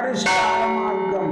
పరిష్కార మార్గం.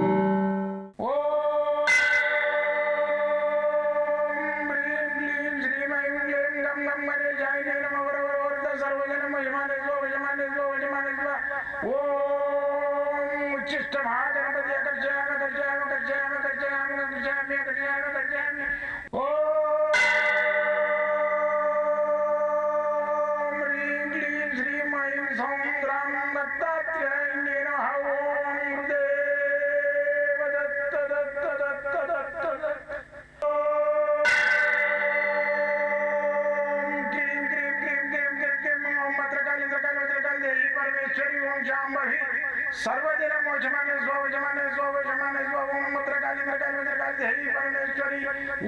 सर्वदिन मोचमाने स्वजमाने स्वजमाने स्वम मत्रकाली मत्रकाली मत्रकाली देवी परमेश्वरी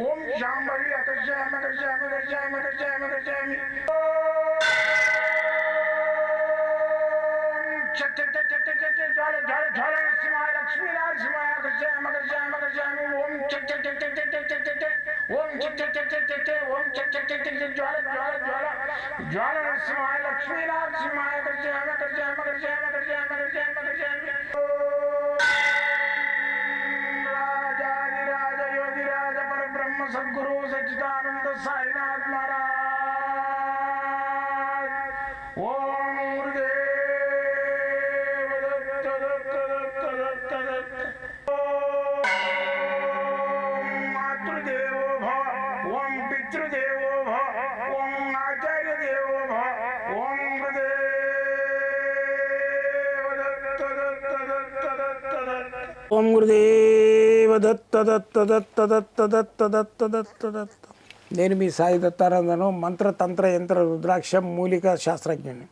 ओम शांभवी अकर्षयामि अकर्षयामि अकर्षयामि अकर्षयामि अकर्षयामि चट चट चट चट चट ज्वाल ज्वाल ज्वाल नरसिंहाय लक्ष्मी नरसिंहाय अकर्षयामि अकर्षयामि अकर्षयामि ओम चट चट चट चट चट चट चट ओम चट चट चट चट चट ओम चट चट चट चट ज्वाल ज्वाल ज्वाल ज्वाल नरसिंहाय लक्ष्मी नरसिंहाय अकर्षयामि अकर्षयामि अकर्षयामि अकर्षयामि अकर्षयामि अकर्षयामि राजाधिराज योगिराज परब्रह्म सद्गुरु सच्चिदानंद साईनाथ महाराज ओम गुरुदेव दत्त दत्त दत्त दत्त दत्त ओम मातृदेवो भव ओम पितृदेवो भव ओम आचार्य देवो भव ओम ఓం గురుదేవ దత్త దత్త దత్త దత్త దత్త దత్త దత్త దత్త. నేను మీ సాయి దత్తానందను, మంత్రతంత్ర యంత్ర రుద్రాక్ష మూలిక శాస్త్రజ్ఞుని.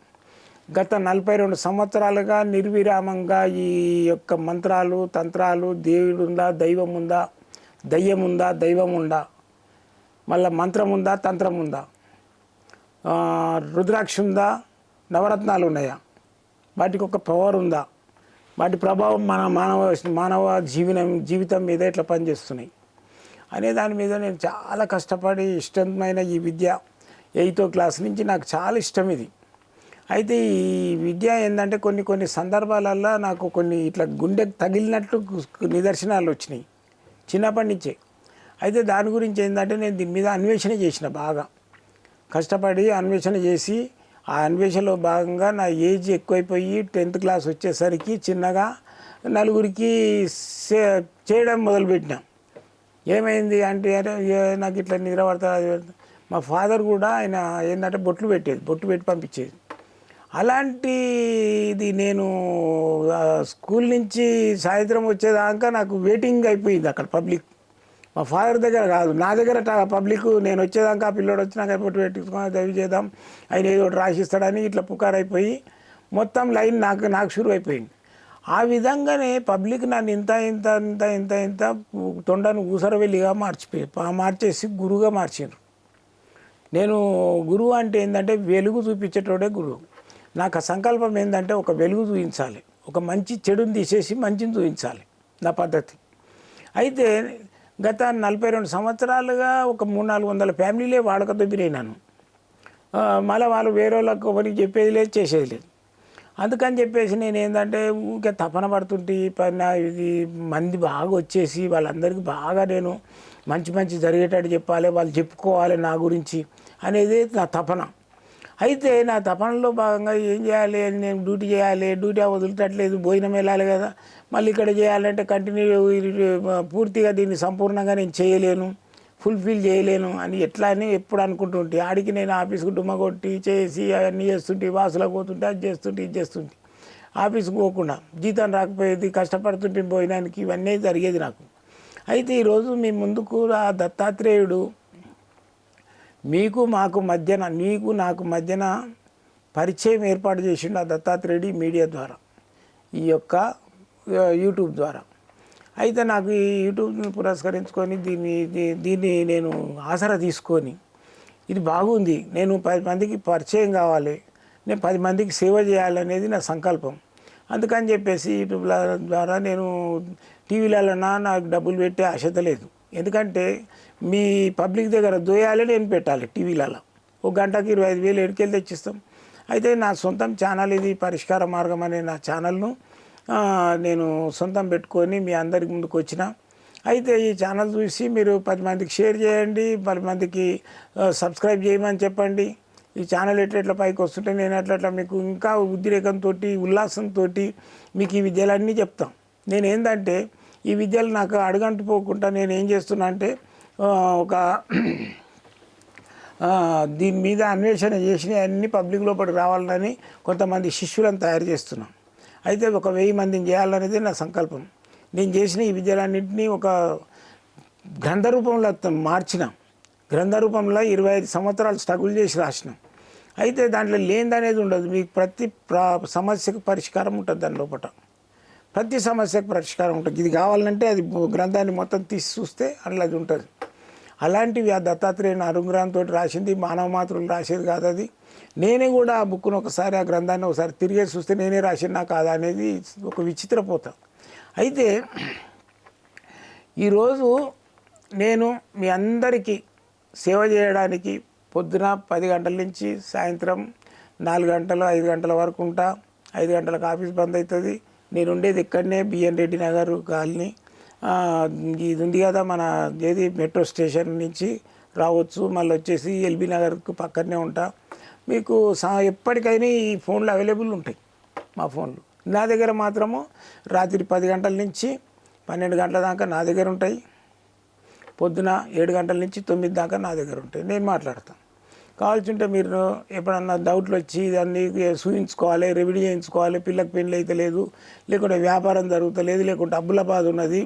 గత 42 సంవత్సరాలుగా నిర్విరామంగా ఈ యొక్క మంత్రాలు తంత్రాలు, దేవుడుందా దైవం ఉందా, దయ్యం ఉందా దైవం ఉందా, మళ్ళీ మంత్రం ఉందా తంత్రం ఉందా, రుద్రాక్ష ఉందా, నవరత్నాలు ఉన్నాయా, వాటికి ఒక పవర్ ఉందా, వాటి ప్రభావం మన మానవ జీవితం మీద ఎట్లా పనిచేస్తున్నాయి అనే దాని మీద నేను చాలా కష్టపడి ఇష్టమైన ఈ విద్య 8వ క్లాస్ నుంచి నాకు చాలా ఇష్టం ఇది. అయితే ఈ విద్య ఏంటంటే కొన్ని సందర్భాలల్లో నాకు కొన్ని ఇట్లా గుండెకు తగిలినట్లు నిదర్శనాలు వచ్చినాయి చిన్నప్పటి నుంచే. అయితే దాని గురించి ఏంటంటే నేను దీని మీద అన్వేషణ చేసిన, బాగా కష్టపడి అన్వేషణ చేసి ఆ అన్వేషణలో భాగంగా నా ఏజ్ ఎక్కువైపోయి 10th క్లాస్ వచ్చేసరికి చిన్నగా నలుగురికి చేయడం మొదలుపెట్టినా. ఏమైంది అంటే నాకు ఇట్లా నిద్ర పడుతుంది. మా ఫాదర్ కూడా ఆయన ఏంటంటే బొట్టు పెట్టి పంపించేది. అలాంటిది నేను స్కూల్ నుంచి సాయంత్రం వచ్చేదాకా నాకు వెయిటింగ్ అయిపోయింది అక్కడ పబ్లిక్. మా ఫాదర్ దగ్గర కాదు, నా దగ్గర పబ్లిక్. నేను వచ్చేదాకా పిల్లోడు వచ్చినాక పొట్టు పెట్టుకుని దవి చేద్దాం, ఆయన ఏదో ఒకటి రాసిస్తాడని ఇట్లా పుకారైపోయి మొత్తం లైన్ నాకు షురు అయిపోయింది. ఆ విధంగానే పబ్లిక్ నన్ను ఇంత తొండను ఊసరవెల్లిగా మార్చేసి గురువుగా మార్చారు. నేను గురువు అంటే ఏంటంటే వెలుగు చూపించేటోడే గురువు. నాకు ఆ సంకల్పం ఏంటంటే ఒక వెలుగు చూపించాలి, ఒక మంచి చెడుని తీసేసి మంచిని చూపించాలి నా పద్ధతి. అయితే గత 42 సంవత్సరాలుగా ఒక 300-400 ఫ్యామిలీలే వాడకతో బిరైనాను. మళ్ళీ వాళ్ళు వేరే వాళ్ళకి ఒకరికి చెప్పేది లేదు, చేసేది లేదు. అందుకని చెప్పేసి నేను ఏంటంటే ఊరికే తపన పడుతుంటే ఇది మంది బాగా వచ్చేసి వాళ్ళందరికీ బాగా నేను మంచి జరిగేటట్టు చెప్పాలి, వాళ్ళు చెప్పుకోవాలి నా గురించి అనేది నా తపన. అయితే నా తపనలో భాగంగా ఏం చేయాలి, నేను డ్యూటీ చేయాలి, డ్యూటీ వదిలిటట్లేదు, భోజనం వెళ్ళాలి కదా, మళ్ళీ ఇక్కడ చేయాలంటే కంటిన్యూ పూర్తిగా దీన్ని సంపూర్ణంగా నేను చేయలేను, ఫుల్ఫిల్ చేయలేను అని ఎట్లా అని ఎప్పుడు అనుకుంటుంటే ఆడికి నేను ఆఫీస్కు డుమ్మ కొట్టి చేసి అవన్నీ చేస్తుంటే, వాసులకు పోతుంటే అది చేస్తుంటే ఇది చేస్తుంటే ఆఫీస్కి పోకుండా జీతం రాకపోయేది, కష్టపడుతుంటే పోయినానికి ఇవన్నీ జరిగేది నాకు. అయితే ఈరోజు మీ ముందుకు ఆ దత్తాత్రేయుడు మీకు నాకు మధ్యన పరిచయం ఏర్పాటు చేసిండు ఆ దత్తాత్రేయుడు మీడియా ద్వారా, ఈ యొక్క యూట్యూబ్ ద్వారా. అయితే నాకు ఈ యూట్యూబ్ని పురస్కరించుకొని దీన్ని నేను ఆసరా తీసుకొని ఇది బాగుంది, నేను 10 మందికి పరిచయం కావాలి, నేను 10 మందికి సేవ చేయాలనేది నా సంకల్పం. అందుకని చెప్పేసి యూట్యూబ్ల ద్వారా నేను టీవీలలో నాకు డబ్బులు పెట్టే ఆశత లేదు. ఎందుకంటే మీ పబ్లిక్ దగ్గర దోయాలి, నేను పెట్టాలి టీవీలలో. ఒక గంటకి 25,000 ఎడికెళ్ళి తెచ్చిస్తాం. అయితే నా సొంతం ఛానల్ ఇది పరిష్కార మార్గం అనే నా ఛానల్ను నేను సొంతం పెట్టుకొని మీ అందరికి ముందుకు వచ్చిన. అయితే ఈ ఛానల్ చూసి మీరు 10 మందికి షేర్ చేయండి, 10 మందికి సబ్స్క్రైబ్ చేయమని చెప్పండి. ఈ ఛానల్ ఎట్లా పైకి వస్తుంటే నేను అట్లా మీకు ఇంకా ఉద్రేకంతో ఉల్లాసంతో మీకు ఈ విద్యలన్నీ చెప్తాం. నేను ఏంటంటే ఈ విద్యలు నాకు అడుగంటిపోకుండా నేను ఏం చేస్తున్నా అంటే ఒక దీని మీద అన్వేషణ చేసిన అన్ని పబ్లిక్ లోపలికి రావాలని కొంతమంది శిష్యులను తయారు చేస్తున్నాం. అయితే ఒక 1000 మందిని చేయాలనేది నా సంకల్పం. నేను చేసిన ఈ విద్యలన్నింటినీ ఒక గ్రంథ రూపంలో మార్చిన. గ్రంథ రూపంలో 25 సంవత్సరాలు స్ట్రగుల్ చేసి రాసినాం. అయితే దాంట్లో లేనిదనేది ఉండదు. మీకు ప్రతి సమస్యకు పరిష్కారం ఉంటుంది. దాని లోపల ప్రతి సమస్యకు పరిష్కారం ఉంటుంది. ఇది కావాలంటే అది గ్రంథాన్ని మొత్తం తీసి చూస్తే అట్లా అది ఉంటుంది. అలాంటివి ఆ దత్తాత్రేయుని అనుగ్రహంతో రాసింది, మానవ మాతృలు రాసేది కాదు అది. నేనే కూడా ఆ బుక్ను ఒకసారి ఆ గ్రంథాన్ని ఒకసారి తిరిగేసి చూస్తే నేనే రాసినా కాదా అనేది ఒక విచిత్రపోతా. అయితే ఈరోజు నేను మీ అందరికీ సేవ చేయడానికి పొద్దున 10 గంటల నుంచి సాయంత్రం 4 గంటలు 5 గంటల వరకు ఉంటా. 5 గంటలకు ఆఫీస్ బంద్ అవుతుంది. నేను ఉండేది ఇక్కడనే బిఎన్ రెడ్డి నగర్ కాలనీ. ఇది ఉంది కదా మన ఏది మెట్రో స్టేషన్ నుంచి రావచ్చు. మళ్ళీ వచ్చేసి ఎల్బీ నగర్కు పక్కనే ఉంటా. మీకు ఎప్పటికైనా ఈ ఫోన్లు అవైలబుల్ ఉంటాయి. మా ఫోన్లు నా దగ్గర మాత్రము రాత్రి 10 గంటల నుంచి 12 గంటల దాకా నా దగ్గర ఉంటాయి. పొద్దున 7 గంటల నుంచి 9 దాకా నా దగ్గర ఉంటాయి. నేను మాట్లాడతాను. కావాల్సి ఉంటే మీరు ఎప్పుడన్నా డౌట్లు వచ్చి దాన్ని చూయించుకోవాలి, రెమెడీ చేయించుకోవాలి, పిల్లకి పెళ్ళి అయితే లేదు, లేకుంటే వ్యాపారం జరుగుతలేదు, లేకుంటే అబ్బుల బాధ ఉన్నది,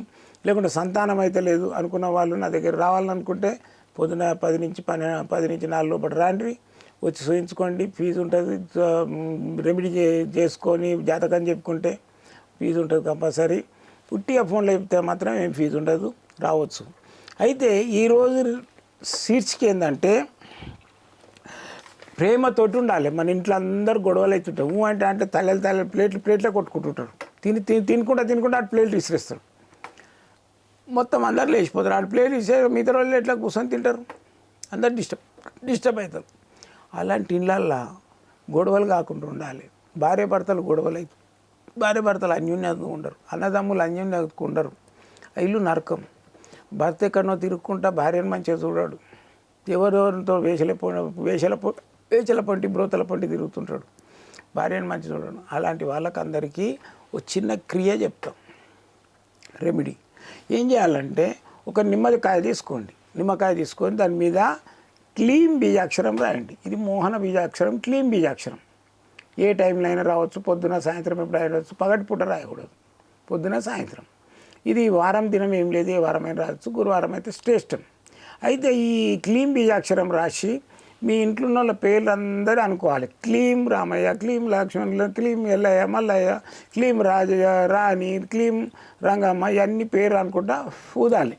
లేకుంటే సంతానం అయితే లేదు అనుకున్న వాళ్ళు నా దగ్గర రావాలనుకుంటే పొద్దున 10 నుంచి 4 లోపల రాండి, వచ్చి చూయించుకోండి. ఫీజు ఉంటుంది. రెమెడీ చేసుకొని జాతకం చెప్పుకుంటే ఫీజు ఉంటుంది కంపల్సరీ. పుట్టిగా ఫోన్లో చెప్తే మాత్రం ఏం ఫీజు ఉండదు, రావచ్చు. అయితే ఈరోజు శీర్షిక ఏంటంటే ప్రేమతోటి ఉండాలి. మన ఇంట్లో అందరు గొడవలు అవుతుంటారు. అంటే తల్లెలు ప్లేట్లే కొట్టుకుంటుంటారు. తినుకుంటా అటు ప్లేట్లు విసిరేస్తారు. మొత్తం అందరు లేచిపోతారు. అటు ప్లేట్ ఇస్తే మిగతా వాళ్ళు ఎట్లా కూర్చొని తింటారు. అందరు డిస్టర్బ్ అవుతారు. అలాంటి ఇళ్ళల్లో గొడవలు కాకుండా ఉండాలి. భార్యాభర్తలు గొడవలు అవుతాయి. భార్యాభర్తలు అన్యోన్యంగా ఉండరు. అన్నదమ్ములు అన్యోన్యంగా ఉండరు. ఇల్లు నరకం. భర్త ఎక్కడనో తిరుక్కుంటా భార్యను మంచిగా చూడాడు. ఎవరెవరితో వేషల పొంటి బ్రోతల పొంటి తిరుగుతుంటాడు. భార్యను మంచిగా చూడడు. అలాంటి వాళ్ళకి అందరికీ ఒక చిన్న క్రియ చెప్తాం, రెమెడీ. ఏం చేయాలంటే ఒక నిమ్మకాయ తీసుకోండి. నిమ్మకాయ తీసుకొని దాని మీద క్లీం బీజాక్షరం రాయండి. ఇది మోహన బీజాక్షరం, క్లీం బీజాక్షరం. ఏ టైంలో అయినా రావచ్చు. పొద్దున సాయంత్రం ఎప్పుడు రాయవచ్చు. పగటిపూట రాయకూడదు, పొద్దున సాయంత్రం. ఇది వారం దినం ఏం లేదు, ఏ వారమైనా రావచ్చు. గురువారం అయితే శ్రేష్టం. అయితే ఈ క్లీం బీజాక్షరం రాసి మీ ఇంట్లో ఉన్న వాళ్ళ పేర్లు అందరూ అనుకోవాలి. క్లీం రామయ్య, క్లీం లక్ష్మణులు, క్లీం ఎల్లయ్య, మల్లయ్య, క్లీం రాజయ్య, రాణి, క్లీం రంగమ్మ, ఇవన్నీ పేర్లు అనుకుంటా ఊదాలి.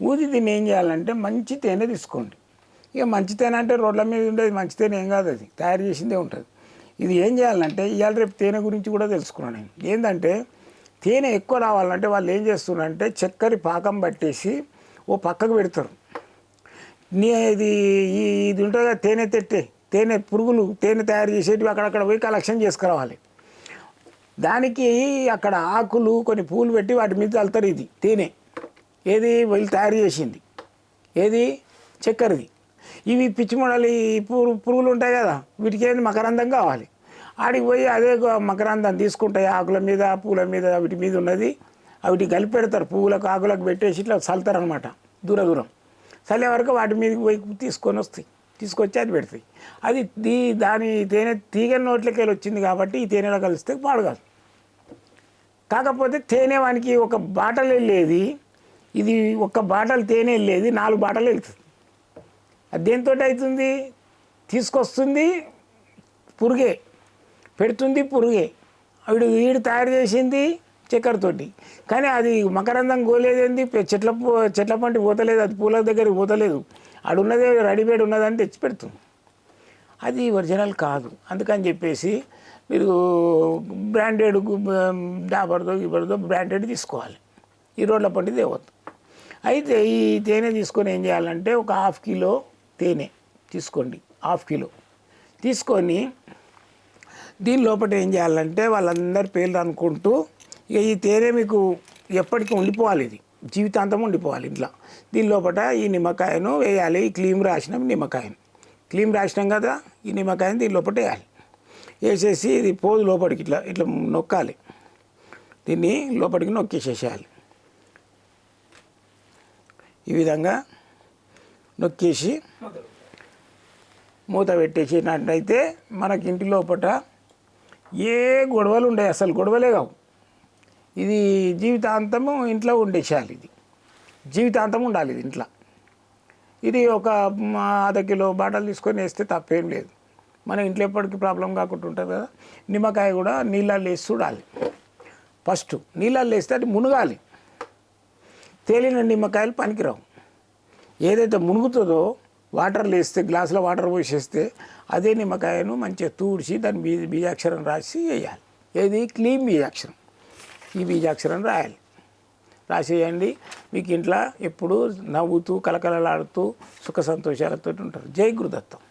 ఊది దీన్ని ఏం చేయాలంటే మంచి తేనె తీసుకోండి. ఇక మంచి తేనె అంటే రోడ్ల మీద ఉండేది మంచి తేనె ఏం కాదు, అది తయారు చేసిందే ఉంటుంది. ఇది ఏం చేయాలంటే ఇవాళ రేపు తేనె గురించి కూడా తెలుసుకున్నాను నేను. ఏంటంటే తేనె ఎక్కువ రావాలంటే వాళ్ళు ఏం చేస్తున్నారంటే చక్కెర పాకం పట్టేసి ఓ పక్కకు పెడతారు. ఇది ఉంటుంది కదా తేనె పురుగులు తేనె తయారు చేసేటివి అక్కడక్కడ పోయి కలెక్షన్ చేసుకురావాలి. దానికి అక్కడ ఆకులు కొన్ని పూలు పెట్టి వాటి మీద చల్లుతారు. ఇది తేనె ఏది వీళ్ళు తయారు చేసింది, ఏది చక్కెరది. ఇవి పిచ్చిమొడలి పురుగులు ఉంటాయి కదా, వీటికి ఏంది మకరందం కావాలి. ఆడికి పోయి అదే మకరందం తీసుకుంటాయి ఆకుల మీద పూల మీద వీటి మీద ఉన్నది. అవిటి కలిపి పెడతారు. పువ్వులకు ఆకులకు పెట్టేసి ఇట్లా చల్లుతారు అనమాట. దూరం చల్లే వరకు వాటి మీదకి పోయి తీసుకొచ్చి అది పెడతాయి. అది దాని తేనె తీగ నోట్లకి వెళ్ళి వచ్చింది కాబట్టి ఈ తేనెలో కలిస్తే పాడుగాదు. కాకపోతే తేనె వానికి ఒక బాటలు వెళ్ళేది, ఇది ఒక్క బాటలు తేనె వెళ్ళేది 4 బాటలు వెళ్తుంది. అది దేంతో అవుతుంది? తీసుకొస్తుంది పురుగే, పెడుతుంది పురుగే. వీడు తయారు చేసింది చక్కెరతోటి. కానీ అది మకరందం గోలేదేంది, చెట్ల పంటి పోతలేదు, అది పూల దగ్గరికి పోతలేదు. అది ఉన్నదే రెడీమేడ్ ఉన్నదని తెచ్చి పెడుతుంది. అది ఒరిజినల్ కాదు. అందుకని చెప్పేసి మీరు బ్రాండెడ్ డాబర్దో బ్రాండెడ్ తీసుకోవాలి. ఈ రోడ్ల పంటి తేవద్దు. అయితే ఈ తేనె తీసుకొని ఏం చేయాలంటే ఒక 1/2 కిలో తేనె తీసుకోండి. 1/2 కిలో తీసుకొని దీని లోపల ఏం చేయాలంటే వాళ్ళందరి పేర్లు అనుకుంటూ ఇక ఈ తేనె మీకు ఎప్పటికీ ఉండిపోవాలి, ఇది జీవితాంతం ఉండిపోవాలి ఇంట్లో. దీని లోపల ఈ నిమ్మకాయను వేయాలి. ఈ క్లీమ్ రాసినాం నిమ్మకాయను, క్లీమ్ రాసినాం కదా, ఈ నిమ్మకాయను దీని లోపల వేయాలి. వేసేసి ఇది పోదు లోపలికి ఇట్లా ఇట్లా నొక్కాలి. దీన్ని లోపలికి నొక్కేసేసేయాలి. ఈ విధంగా నొక్కేసి మూత పెట్టేసినట్టయితే మనకి ఇంటి లోపల ఏ గొడవలు ఉండవు, అసలు గొడవలే కావు. ఇది జీవితాంతము ఇంట్లో ఉండేసేయాలి, ఇది జీవితాంతం ఉండాలి ఇది ఇంట్లో. ఇది ఒక ½ కిలో బాటలు తీసుకొని వేస్తే తప్పేం లేదు, మన ఇంట్లో ఎప్పటికీ ప్రాబ్లం కాకుండా ఉంటుంది కదా. నిమ్మకాయ కూడా నీళ్ళల్లో వేసి చూడాలి. ఫస్ట్ నీళ్ళల్లో వేస్తే అది మునగాలి. తేలిన నిమ్మకాయలు పనికిరావు. ఏదైతే మునుగుతుందో వాటర్లో వేస్తే, గ్లాసులో వాటర్ పోసేస్తే అదే నిమ్మకాయను మంచిగా తూడ్చి దాని బీజాక్షరం రాసి వేయాలి. ఏది క్లీన్ బీజాక్షరం, ఈ బీజాక్షరం రాయాలి. రాసేయండి. మీకు ఇంట్లో ఎప్పుడు నవ్వుతూ కలకలలాడుతూ సుఖ సంతోషాలతో ఉంటారు. జై గురుదత్తం.